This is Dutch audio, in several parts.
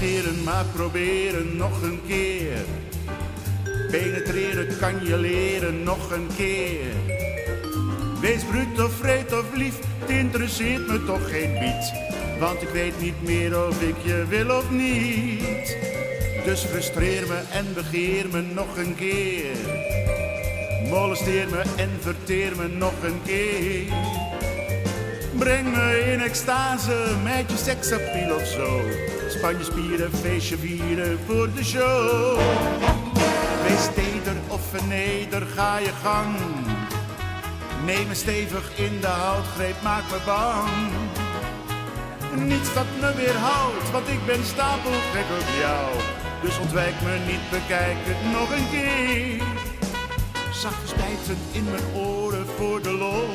negeren, maar proberen nog een keer. Penetreren kan je leren nog een keer. Wees bruut of vreed of lief, het interesseert me toch geen biet. Want ik weet niet meer of ik je wil of niet. Dus frustreer me en begeer me nog een keer. Molesteer me en verteer me nog een keer. Breng me in extase met je seksappeal of zo. Span je spieren, feestje vieren voor de show. Wees teder of verneder, ga je gang. Neem me stevig in de houtgreep, maak me bang. Niets dat me weerhoudt, want ik ben stapelgek op jou. Dus ontwijk me niet, bekijk het nog een keer. Zacht spijten in mijn oren voor de lol.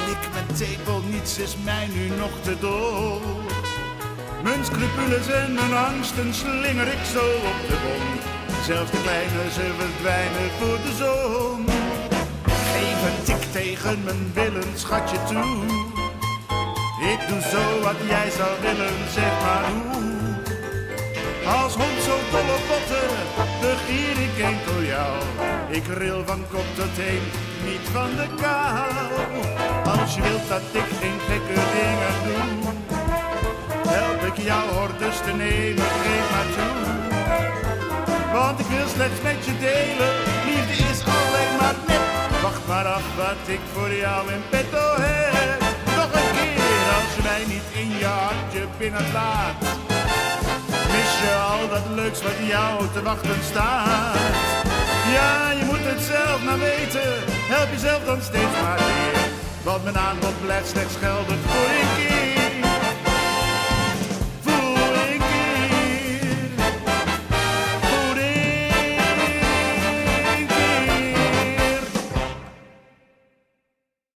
Lik mijn tepel, niets is mij nu nog te dol. Mijn scrupules en mijn angsten slinger ik zo op de bon. Zelfs de kleine, ze verdwijnen voor de zon. Geef een tik tegen mijn willen, schatje toe. Ik doe zo wat jij zou willen, zeg maar hoe. Als hond zo dol op botten, begeer ik enkel jou. Ik ril van kop tot teen, niet van de kou. Als je wilt dat ik geen gekke dingen doe, help ik jou hordes te nemen, geef maar toe. Want ik wil slechts met je delen, liefde is alleen maar net. Wacht maar af wat ik voor jou in petto heb. Nog een keer, als je mij niet in je hartje binnen laat, mis je al dat leuks wat jou te wachten staat. Ja, je moet het zelf maar weten, help jezelf dan steeds maar weer. Want mijn aanbod blijft slechts geldig voor een keer.